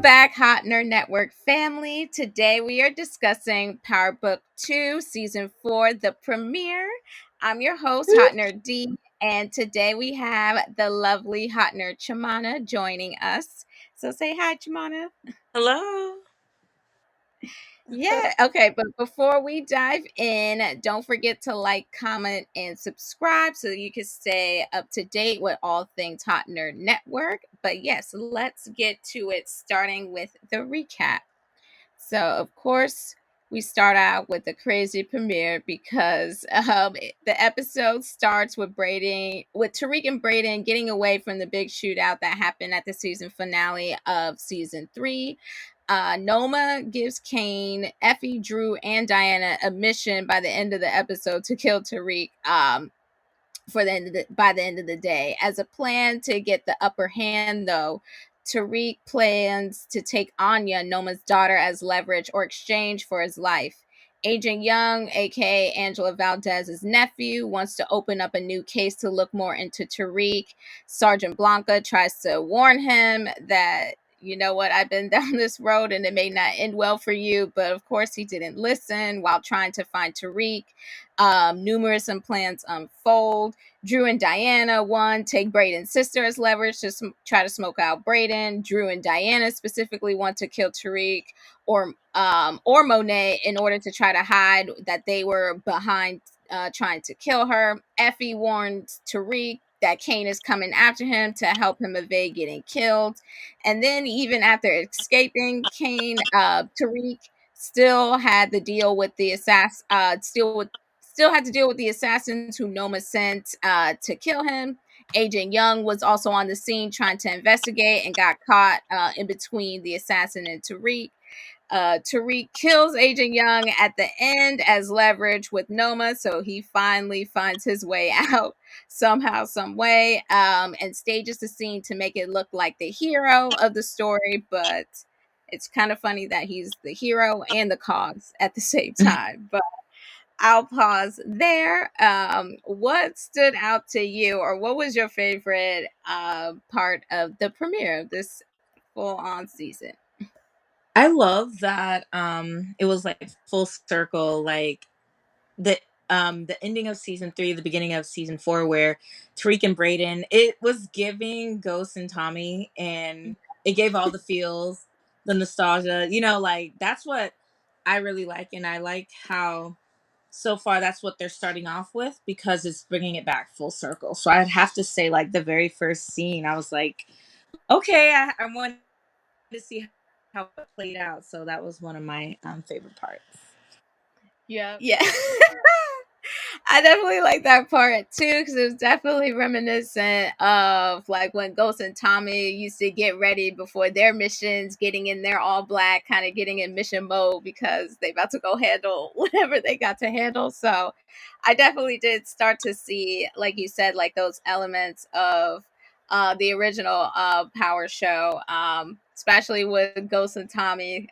back, Hot Nerd Network family. Today we are discussing Power Book 2, Season 4, the premiere. I'm your host, Hot Nerd D, and today we have the lovely Hot Nerd Chimana joining us. So say hi, Chimana. Hello. Yeah, okay, but before we dive in, don't forget to like, comment, and subscribe so you can stay up to date with all things Hot Nerd Network. But yes, let's get to it, starting with the recap. So, of course, we start out with the crazy premiere because the episode starts with Tariq and Brayden getting away from the big shootout that happened at the season finale of season 3. Noma gives Kane, Effie, Drew, and Diana a mission by the end of the episode to kill Tariq. By the end of the day. As a plan to get the upper hand, though, Tariq plans to take Anya, Noma's daughter, as leverage or exchange for his life. Agent Young, aka Angela Valdez's nephew, wants to open up a new case to look more into Tariq. Sergeant Blanca tries to warn him that, you know what, I've been down this road and it may not end well for you, but of course he didn't listen while trying to find Tariq. Numerous plans unfold. Drew and Diana, one, take Brayden's sister as leverage to try to smoke out Brayden. Drew and Diana specifically want to kill Tariq or Monet in order to try to hide that they were behind trying to kill her. Effie warns Tariq that Kane is coming after him to help him evade getting killed. And then even after escaping Kane, Tariq still had to deal with the still had to deal with the assassins who Noma sent to kill him. Agent Young was also on the scene trying to investigate and got caught in between the assassin and Tariq. Tariq kills Agent Young at the end as leverage with Noma, so he finally finds his way out somehow, some way, and stages the scene to make it look like the hero of the story. But it's kind of funny that he's the hero and the cause at the same time. But I'll pause there. What stood out to you, or what was your favorite part of the premiere of this full on season? I love that it was like full circle, like the ending of season 3, the beginning of season 4, where Tariq and Brayden, it was giving Ghost and Tommy, and it gave all the feels, the nostalgia, like that's what I really like. And I like how so far that's what they're starting off with, because it's bringing it back full circle. So I'd have to say, like, the very first scene, I was like, okay, I wanted to see how it played out. So that was one of my favorite parts. Yeah. I definitely like that part too, because it was definitely reminiscent of like when Ghost and Tommy used to get ready before their missions, getting in there all black, kind of getting in mission mode because they about to go handle whatever they got to handle. So I definitely did start to see, like you said, like those elements of the original Power show, especially with Ghost and Tommy.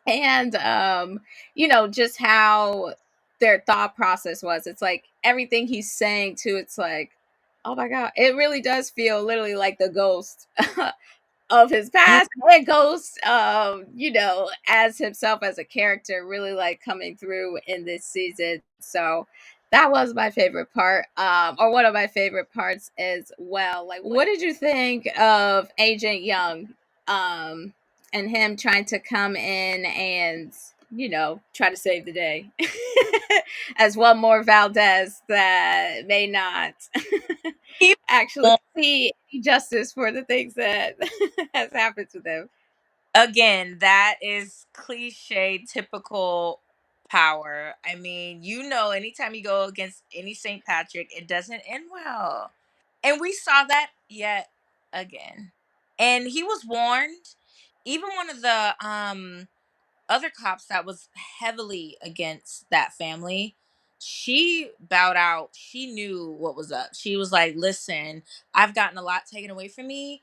And just how their thought process was. It's like everything he's saying too, it's like, oh my god, it really does feel literally like the ghost of his past, and ghost as himself as a character, really like coming through in this season. So that was my favorite part, or one of my favorite parts as well. Like, what did you think of Agent Young, um and him trying to come in and try to save the day as one more Valdez that may not He actually won't- see any justice for the things that has happened to them. Again, that is cliche, typical Power. I mean, anytime you go against any St. Patrick, it doesn't end well. And we saw that yet again. And he was warned. Even one of the other cops that was heavily against that family, she bowed out. She knew what was up. She was like, listen, I've gotten a lot taken away from me.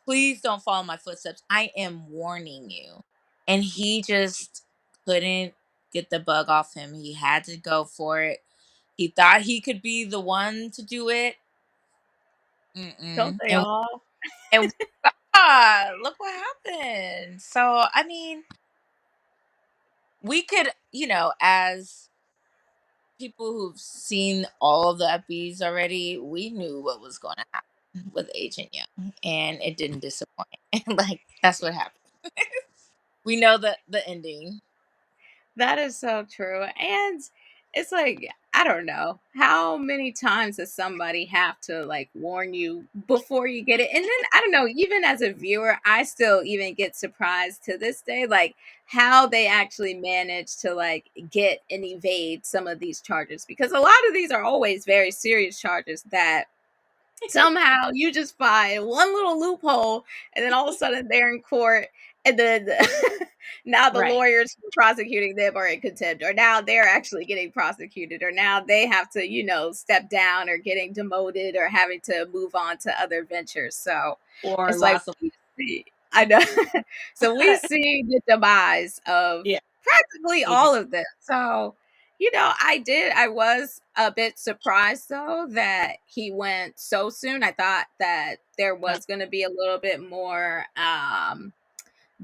Please don't follow my footsteps. I am warning you. And he just couldn't get the bug off him. He had to go for it. He thought he could be the one to do it. Don't Mm-mm. they all? And look what happened. So, I mean, we could, as people who've seen all of the episodes already, we knew what was going to happen with Agent Young, and it didn't disappoint. Like, that's what happened. We know the ending. That is so true. And it's like, I don't know, how many times does somebody have to like warn you before you get it? And then I don't know, even as a viewer, I still even get surprised to this day, like how they actually manage to like get and evade some of these charges, because a lot of these are always very serious charges that somehow you just find one little loophole, and then all of a sudden they're in court, and then now the Right. lawyers who are prosecuting them are in contempt, or now they're actually getting prosecuted, or now they have to, step down or getting demoted or having to move on to other ventures. So Or it's like loss of. we see, I know. So we see the demise of Yeah. practically Agent. all of this. So I was a bit surprised though that he went so soon. I thought that there was going to be a little bit more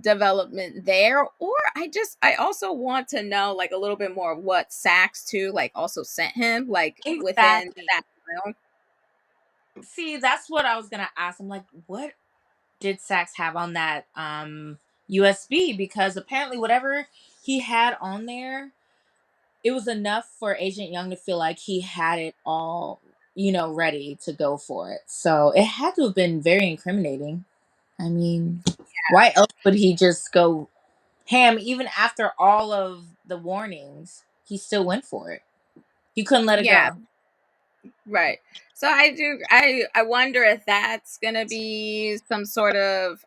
development there, or I also want to know like a little bit more of what Sachs too like also sent him like within Exactly. that realm. See, that's what I was gonna ask. I'm like, what did Sachs have on that USB? Because apparently, whatever he had on there, it was enough for Agent Young to feel like he had it all, ready to go for it. So it had to have been very incriminating. I mean, why else would he just go ham even after all of the warnings? He still went for it. He couldn't let it Yeah, go. right. So I wonder if that's gonna be some sort of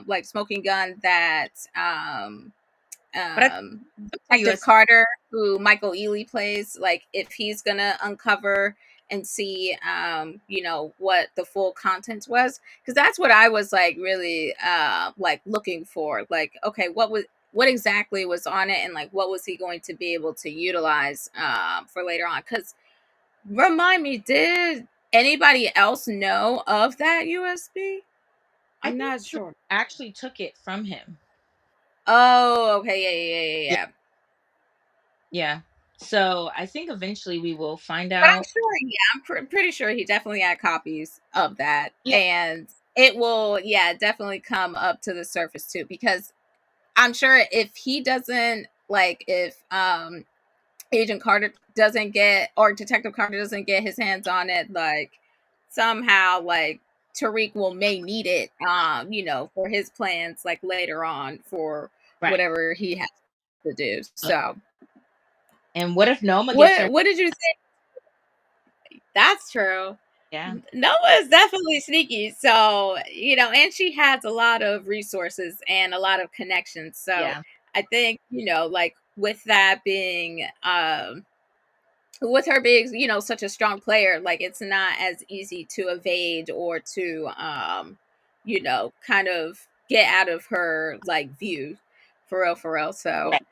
like smoking gun that But I think for Detective US, Carter, who Michael Ealy plays, like if he's gonna uncover and see what the full content was, because that's what I was like really like looking for, like okay, what exactly was on it, and like what was he going to be able to utilize for later on. Because remind me, did anybody else know of that USB? I I'm think not Tariq sure. actually took it from him. Oh, okay, yeah, yeah, yeah, yeah, Yeah. yeah. Yeah. So I think eventually we will find But I'm out. sure, yeah, pretty sure he definitely had copies of that, Yeah. and it will, yeah, definitely come up to the surface too. Because I'm sure if he doesn't like, if Agent Carter doesn't get, or Detective Carter doesn't get his hands on it, like somehow, like Tariq will may need it, for his plans, like later on for Right. whatever he has to do. So, And what if Noma gets her? what did you think? That's true. Yeah. Noah is definitely sneaky. So, and she has a lot of resources and a lot of connections. So, Yeah. I think, like with that being, with her being, such a strong player, like it's not as easy to evade or to, kind of get out of her like view for real, for real. So, Right.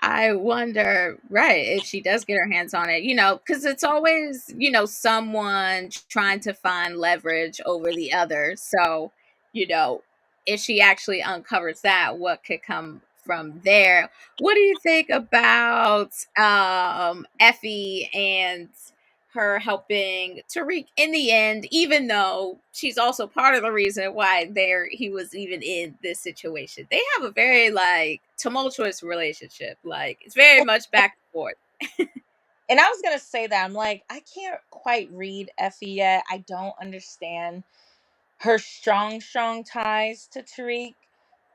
I wonder, right, if she does get her hands on it, because it's always, someone trying to find leverage over the other. So, you know, if she actually uncovers that, what could come from there? What do you think about Effie and her helping Tariq in the end, even though she's also part of the reason why he was even in this situation? They have a very like tumultuous relationship. Like it's very much back and forth. And I was gonna say that I'm like, I can't quite read Effie yet. I don't understand her strong ties to Tariq,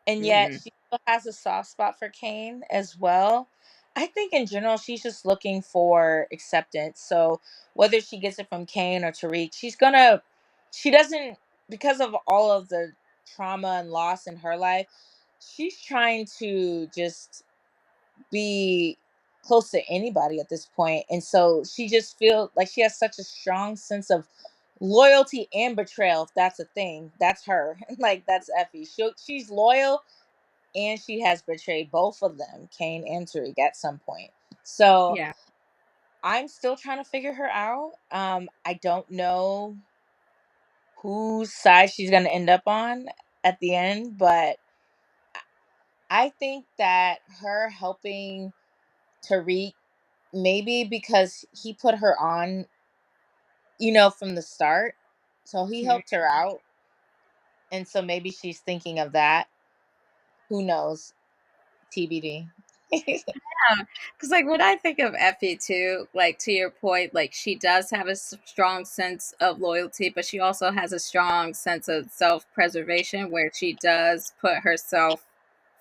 and yet Hmm. she still has a soft spot for Kane as well. I think in general she's just looking for acceptance. So whether she gets it from Kane or Tariq, she doesn't, because of all of the trauma and loss in her life, she's trying to just be close to anybody at this point. And so she just feels like she has such a strong sense of loyalty and betrayal. If that's a thing, that's her. Like that's Effie. She's loyal and she has betrayed both of them, Kane and Tariq, at some point. So Yeah. I'm still trying to figure her out. I don't know whose side she's gonna end up on at the end, but I think that her helping Tariq, maybe because he put her on, from the start. So he Mhm. helped her out. And so maybe she's thinking of that. Who knows? TBD. Yeah, because like when I think of Effie too, like to your point, like she does have a strong sense of loyalty, but she also has a strong sense of self-preservation where she does put herself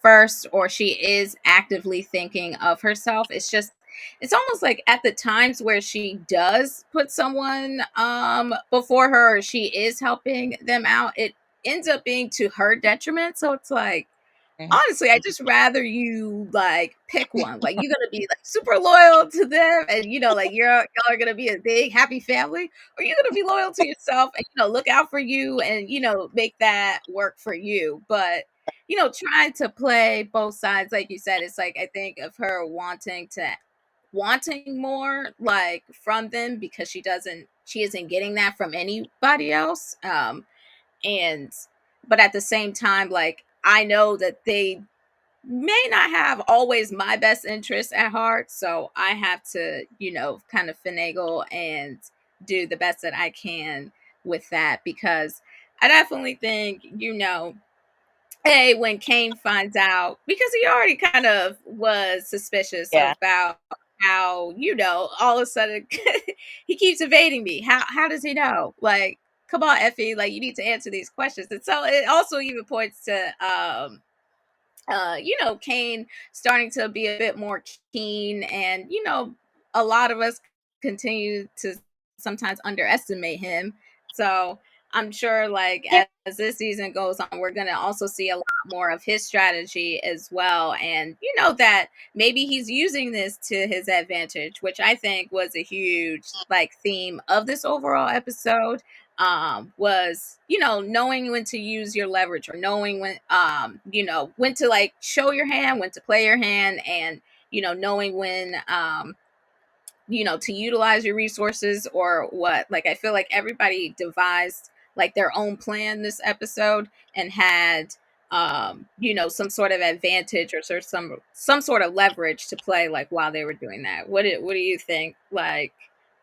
first, or she is actively thinking of herself. It's just it's almost like at the times where she does put someone before her, or she is helping them out, it ends up being to her detriment. So it's like Mhm. honestly, I just rather you like pick one. Like you're gonna be like super loyal to them, and like y'all are gonna be a big happy family, or you're gonna be loyal to yourself and look out for you and make that work for you. But trying to play both sides, like you said, it's like I think of her wanting more like from them because she isn't getting that from anybody else. And but at the same time, like I know that they may not have always my best interest at heart. So I have to, kind of finagle and do the best that I can with that because I definitely think, hey, when Kane finds out, because he already kind of was suspicious Yeah. about how, all of a sudden he keeps evading me. How does he know? Like, come on, Effie, like you need to answer these questions. And so it also even points to Kane starting to be a bit more keen, and a lot of us continue to sometimes underestimate him. So I'm sure, like Yeah. as this season goes on, we're gonna also see a lot more of his strategy as well, and that maybe he's using this to his advantage, which I think was a huge like theme of this overall episode was knowing when to use your leverage, or knowing when to like show your hand, when to play your hand, and knowing when to utilize your resources or what. Like I feel like everybody devised like their own plan this episode and had some sort of advantage or some sort of leverage to play like while they were doing that. What do you think, like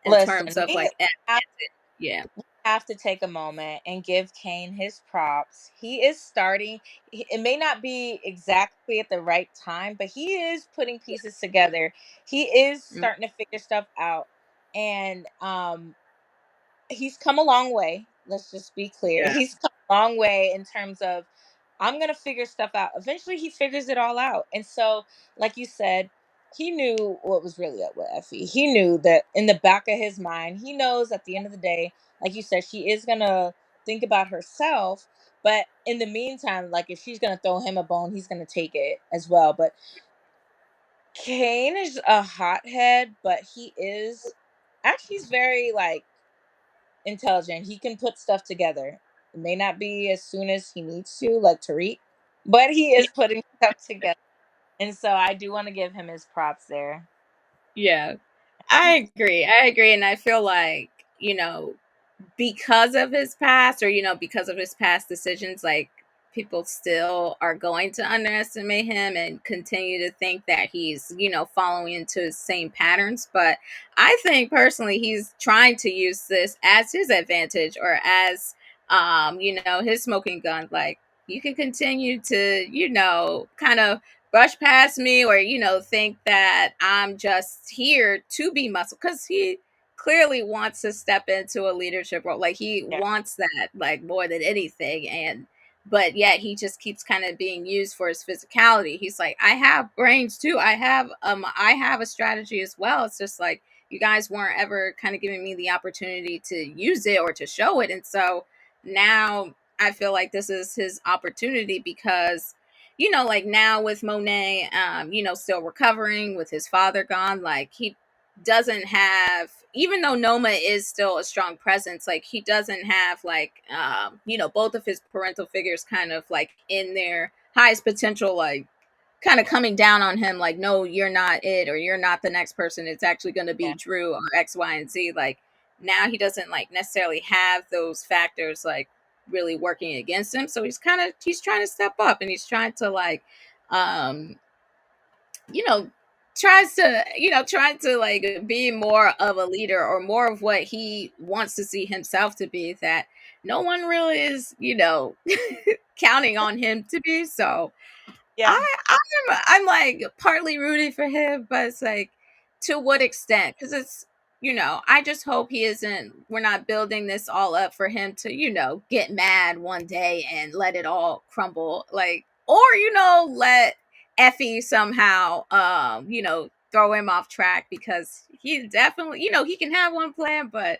in terms Listen, of we like have, advantage? Yeah. have to take a moment and give Kane his props. He is starting. It may not be exactly at the right time, but he is putting pieces together. He is Mm, starting to figure stuff out, and he's come a long way. Let's just be clear. yeah. He's come a long way in terms of I'm gonna figure stuff out. Eventually he figures it all out. And so, like you said, he knew what was really up with Effie. He knew that in the back of his mind, he knows at the end of the day, like you said, she is gonna think about herself. But in the meantime, like if she's gonna throw him a bone, he's gonna take it as well. But Kane is a hothead, but he is actually he's very like intelligent. He can put stuff together. It may not be as soon as he needs to, like Tariq, but he is putting stuff together. And so I do want to give him his props there. Yeah. I agree. I agree. And I feel like, because of his past, or because of his past decisions, like people still are going to underestimate him and continue to think that he's following into his same patterns. But I think personally he's trying to use this as his advantage, or as his smoking gun. Like you can continue to kind of brush past me, or think that I'm just here to be muscle, because he clearly wants to step into a leadership role. Like he Yeah. wants that like more than anything. And but yet he just keeps kind of being used for his physicality. He's like, I have brains too. I have a strategy as well. It's just like you guys weren't ever kind of giving me the opportunity to use it or to show it. And so now I feel like this is his opportunity, because like now with Monet, still recovering with his father gone, like he doesn't have, even though Noma is still a strong presence, like he doesn't have like both of his parental figures kind of like in their highest potential, like kind of coming down on him, like, no, you're not it, or you're not the next person, it's actually going to be Yeah. Drew or X, Y, and Z. Like now he doesn't like necessarily have those factors like really working against him. So he's trying to step up, and he's trying to like um you know trying to like be more of a leader, or more of what he wants to see himself to be, that no one really is counting on him to be. So Yeah. I'm like partly rooting for him, but it's like, to what extent? Because I just hope he isn't. We're not building this all up for him to get mad one day and let it all crumble, like, or let Effie somehow throw him off track, because he definitely he can have one plan, but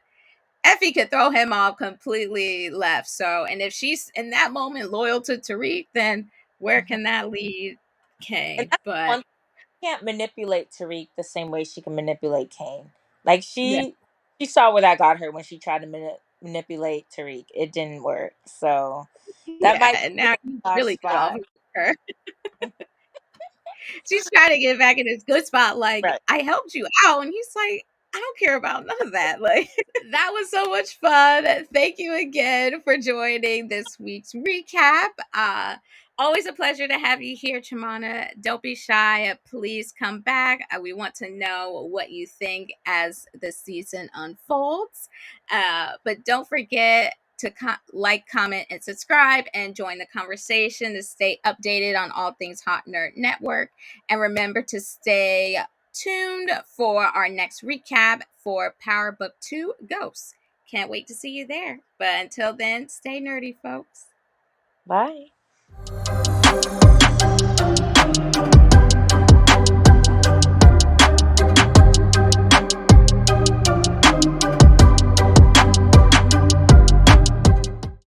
Effie could throw him off completely left. So, and if she's in that moment loyal to Tariq, then where Mhm. can that lead And Kay? that's But one can't manipulate Tariq the same way she can manipulate Kane. Like yeah, she saw where that got her when she tried to manipulate Tariq. It didn't work. So that yeah, might and be now a he's soft really cut off spot. her. She's trying to get back in his good spot. Like, Right. I helped you out, and he's like, I don't care about none of that. Like, that was so much fun. Thank you again for joining this week's recap. Always a pleasure to have you here, Chimana. Don't be shy. Please come back. We want to know what you think as the season unfolds. But don't forget to like, comment, and subscribe, and join the conversation to stay updated on all things Hot Nerd Network. And remember to stay tuned for our next recap for Power Book 2 Ghosts. Can't wait to see you there. But until then, stay nerdy, folks. Bye.